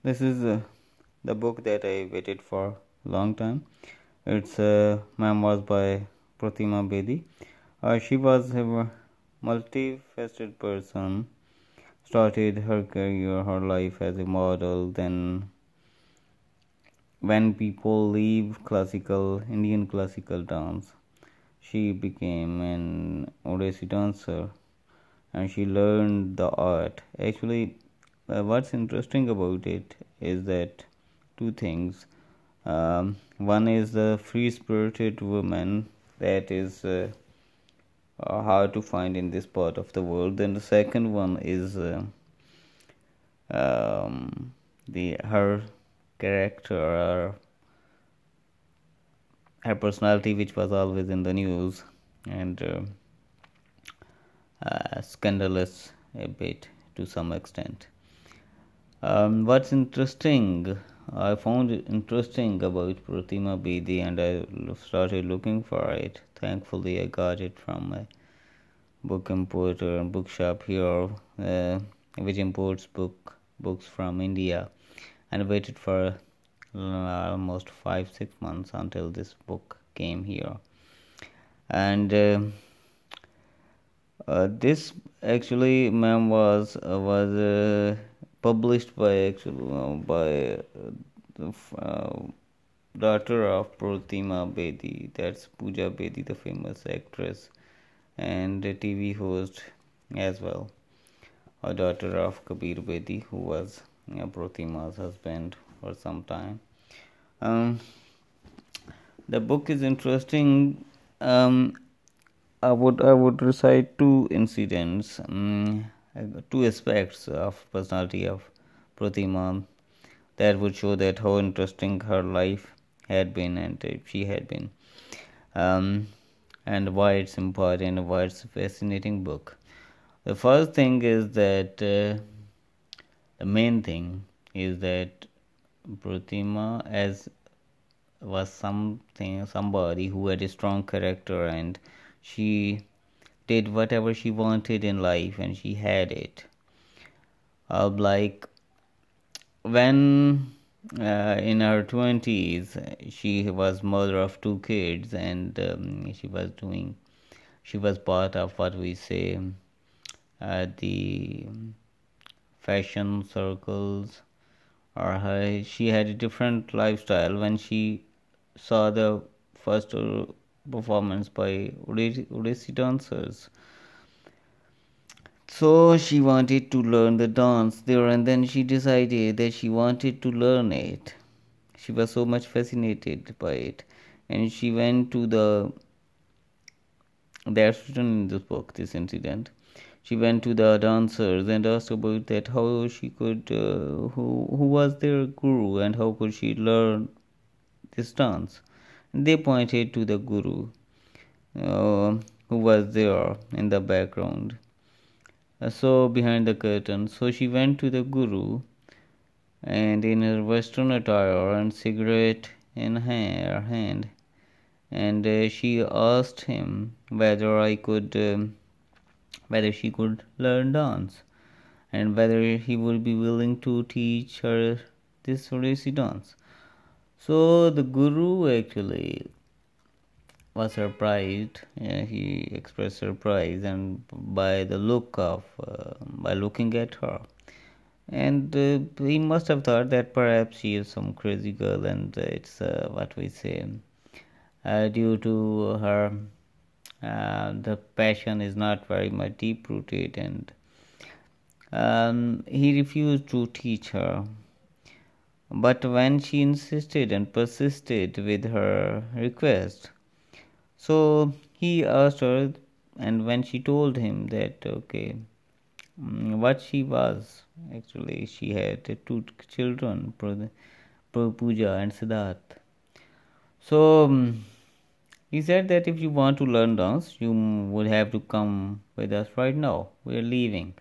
This is the book that I waited for a long time. It's memoirs by Protima Bedi. She was a multifaceted person. Started her career, her life as a model. Then, when people leave Indian classical dance, she became an Odissi dancer, and she learned the art. Actually, what's interesting about it is that two things. One is the free spirited woman that is hard to find in this part of the world. Then the second one is the her character or her personality, which was always in the news and scandalous a bit to some extent. What's interesting, I found it interesting about Protima Bedi, and I started looking for it. Thankfully, I got it from a book importer and bookshop here, which imports books from India, and waited for almost 5-6 months until this book came here. And this actually memoirs was published by the daughter of Protima Bedi, that's Pooja Bedi, the famous actress and a TV host as well, a daughter of Kabir Bedi, who was Protima's husband for some time. The book is interesting. I would recite two incidents, two aspects of personality of Protima that would show that how interesting her life had been and she had been, and why it's important and why it's a fascinating book. The first thing is that the main thing is that Protima as was somebody who had a strong character, and she did whatever she wanted in life and she had it. Like when in her 20s she was mother of two kids, and she was part of what we say the fashion circles, or she had a different lifestyle when she saw the first performance by Odissi dancers. So she wanted to learn the dance there, and then she decided that she wanted to learn it. She was so much fascinated by it, and she went to that's written in this book, this incident. She went to the dancers and asked about that, how she could, who was their guru, and how could she learn this dance. They pointed to the guru, who was there in the background, so behind the curtain. So she went to the guru, and in her western attire and cigarette in her hand, and she asked him whether she could learn dance, and whether he would be willing to teach her this Odissi dance. So the guru actually was surprised. He expressed surprise, and by looking at her, and he must have thought that perhaps she is some crazy girl, and it's what we say, due to her the passion is not very much deep rooted, and he refused to teach her. But when she insisted and persisted with her request, so he asked her, and when she told him that, okay, what she was, actually, she had two children, Pooja and Siddharth. So he said that if you want to learn dance, you would have to come with us right now. We are leaving.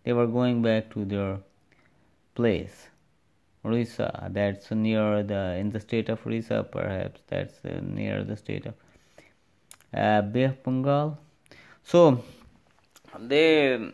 They were going back to their place, Orissa. That's in the state of Orissa, perhaps. That's near the state of Bengal. So they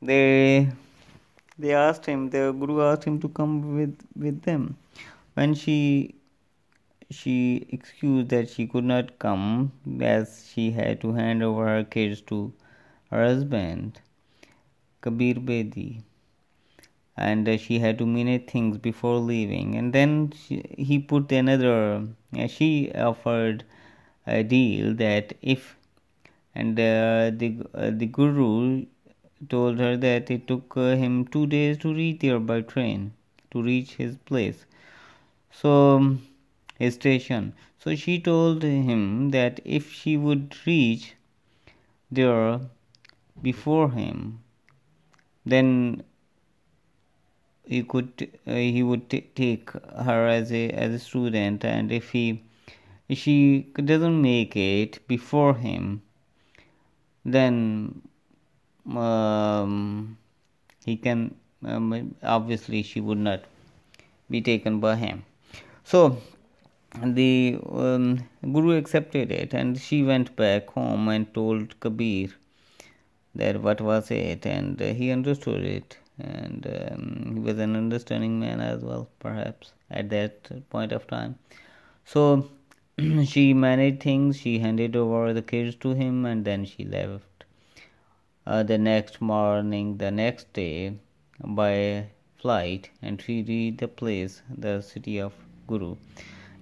they the Guru asked him to come with them. When she excused that she could not come as she had to hand over her kids to her husband, Kabir Bedi, and she had to manage things before leaving. And then he put another. She offered a deal that if, and the guru told her that it took him 2 days to reach there by train, to reach his place. So his station. So she told him that if she would reach there before him, then he would take her as a student, and if she doesn't make it before him, then he can obviously she would not be taken by him. So the Guru accepted it, and she went back home and told Kabir that what was it, and he understood it, and he was an understanding man as well, perhaps at that point of time. So she managed things, she handed over the kids to him, and then she left the next morning, the next day, by flight, and she reached the place, the city of Guru.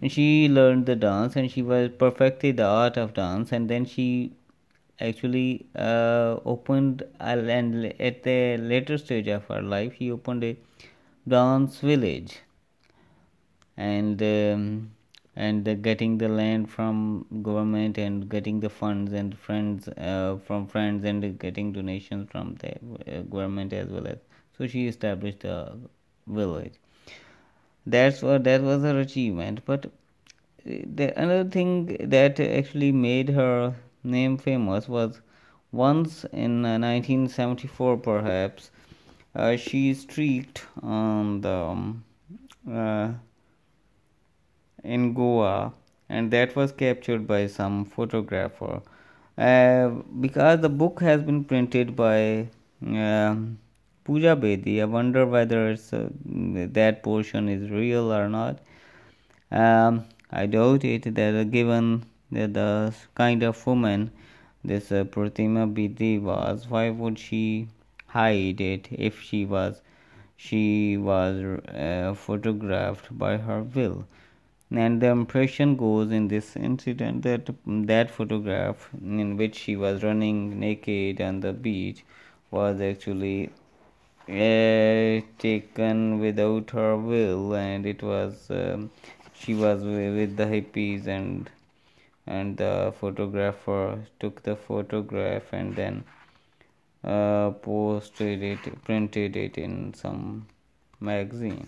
And she learned the dance, and she was perfected the art of dance, and then she actually opened, and at the later stage of her life, she opened a dance village, and getting the land from government, and getting the funds and friends from friends, and getting donations from the government as well. As so she established a village. That was her achievement. But another thing that actually made her name famous was once in 1974, perhaps, she streaked on the in Goa, and that was captured by some photographer. Because the book has been printed by Pooja Bedi, I wonder whether that portion is real or not. I doubt it, that given the kind of woman this Protima Bedi was, why would she hide it if she was photographed by her will? And the impression goes in this incident that that photograph, in which she was running naked on the beach, was actually taken without her will, and it was she was with the hippies, and the photographer took the photograph and then printed it in some magazine,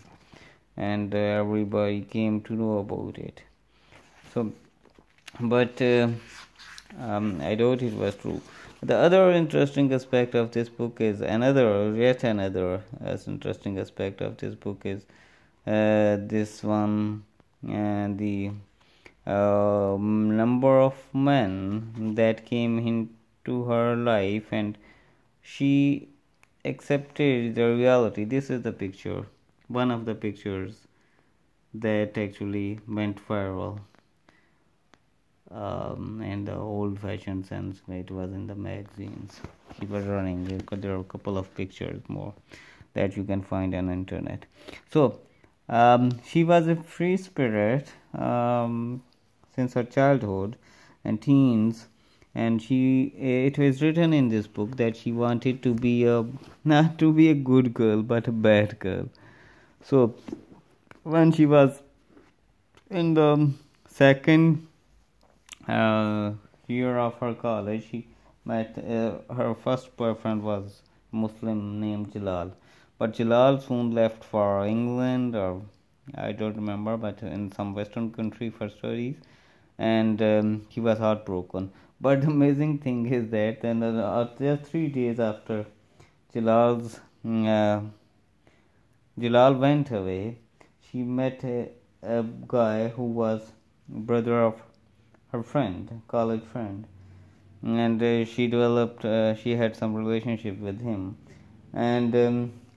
and everybody came to know about it. So, but I doubt it was true. The other interesting aspect of this book is yet another interesting aspect of this book is this one, the number of men that came into her life, and she accepted the reality. This is the picture, one of the pictures that actually went viral in the old-fashioned sense. It was in the magazines. She was running. There are a couple of pictures more that you can find on the internet. So she was a free spirit since her childhood and teens, and it was written in this book that she wanted to be not to be a good girl but a bad girl. So when she was in the second year of her college, she met her first boyfriend was Muslim named Jalal, but Jalal soon left for England, or I don't remember, but in some western country for studies, and he was heartbroken. But the amazing thing is that then just 3 days after Jalal's Jalal went away, she met a guy who was brother of her friend, college friend, and she had some relationship with him, and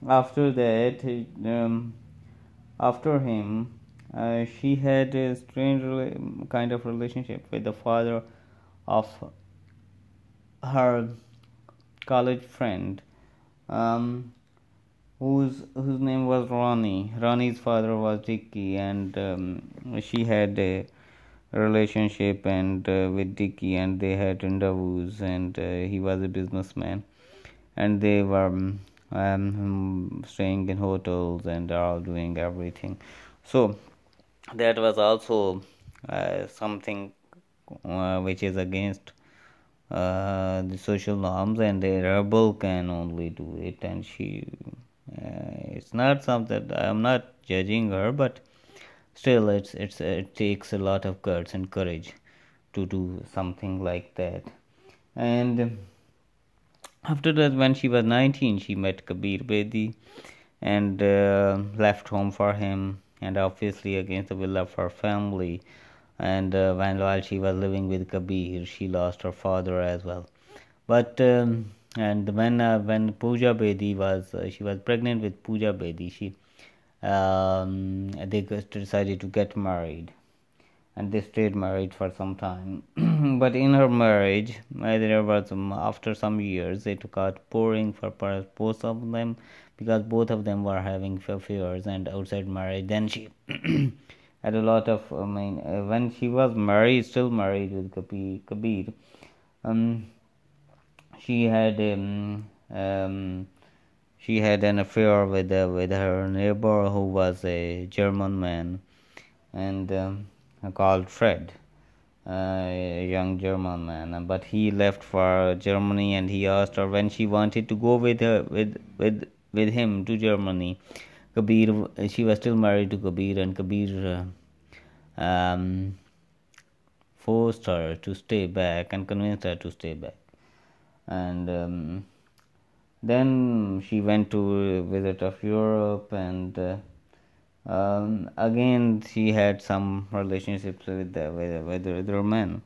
after that, after him, she had a strange kind of relationship with the father of her college friend, um, whose name was Ronnie. Ronnie's father was Dicky, and she had a relationship and with Dicky, and they had rendezvous, and he was a businessman, and they were staying in hotels and all doing everything. So that was also something which is against the social norms, and a rebel can only do it. And she, it's not something, I'm not judging her, but still, it takes a lot of guts and courage to do something like that. And after that, when she was 19, she met Kabir Bedi and left home for him, and obviously against the will of her family. And while she was living with Kabir, she lost her father as well. But and when Pooja Bedi was she was pregnant with Pooja Bedi, they decided to get married, and they stayed married for some time. But in her marriage, there was after some years, it got boring for both of them, because both of them were having affairs and outside marriage. Then she had a lot of, when she was married, still married with Kabir, um, she had she had an affair with her neighbor, who was a German man, and called Fred, a young German man. But he left for Germany, and he asked her when she wanted to go with him to Germany. Kabir, she was still married to Kabir, and Kabir forced her to stay back and convinced her to stay back. And then she went to visit of Europe, and again she had some relationships with other men.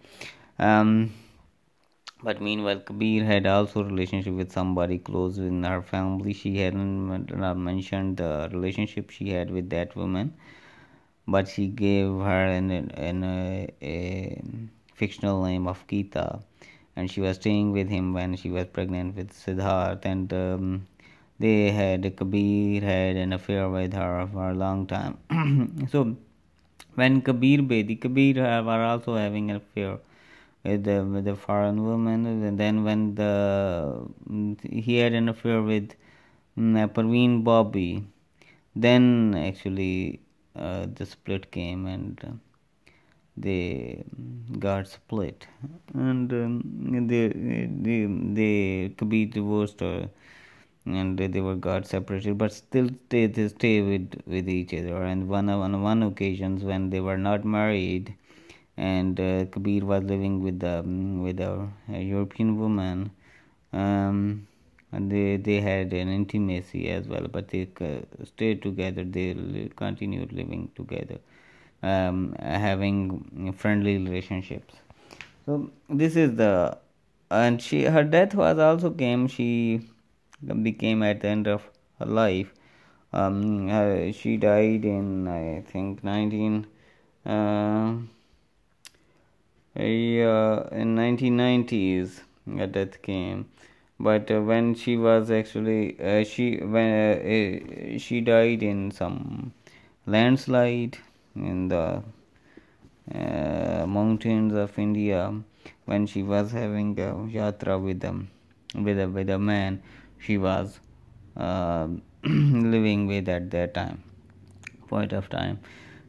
But meanwhile, Kabir had also relationship with somebody close in her family. She hadn't mentioned the relationship she had with that woman, but she gave her a fictional name of Geeta, and she was staying with him when she was pregnant with Siddharth, and Kabir had an affair with her for a long time. So when Kabir were also having an affair with the foreign woman, and then when he had an affair with Parveen Bobby, then actually the split came, and they got split, and they Kabir divorced her, and they were got separated, but still they stay with each other. And on one occasions when they were not married, and Kabir was living with a European woman, and they had an intimacy as well, but they stayed together. They continued living together, having friendly relationships. So this is and her death was also came. She became at the end of her life. She died in, I think, in 1990s. Her death came, but when she was actually she died in some landslide in the mountains of India, when she was having a yatra with a man she was living with at that point of time.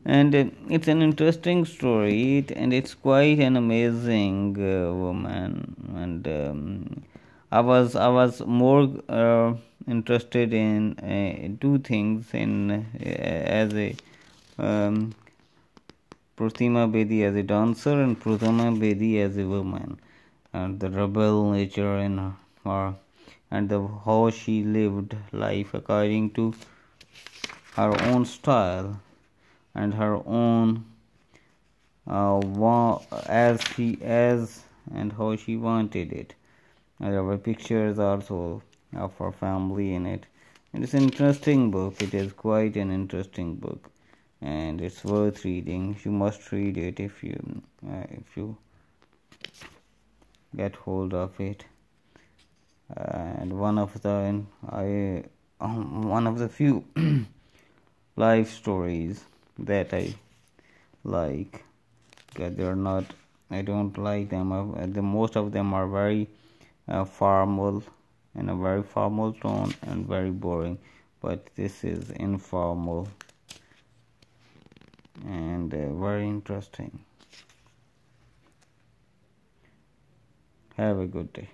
And it's an interesting story, and it's quite an amazing woman. And I was more interested in two things as a Protima Bedi as a dancer, and Protima Bedi as a woman, and the rebel nature in her, and how she lived life according to her own style and her own and how she wanted it. There were pictures also of her family in it, It's an interesting book. It is quite an interesting book, and it's worth reading. You must read it if you get hold of it. And one of the few life stories that I like. They're not. I don't like them. The most of them are very formal, in a very formal tone and very boring. But this is informal and very interesting. Have a good day.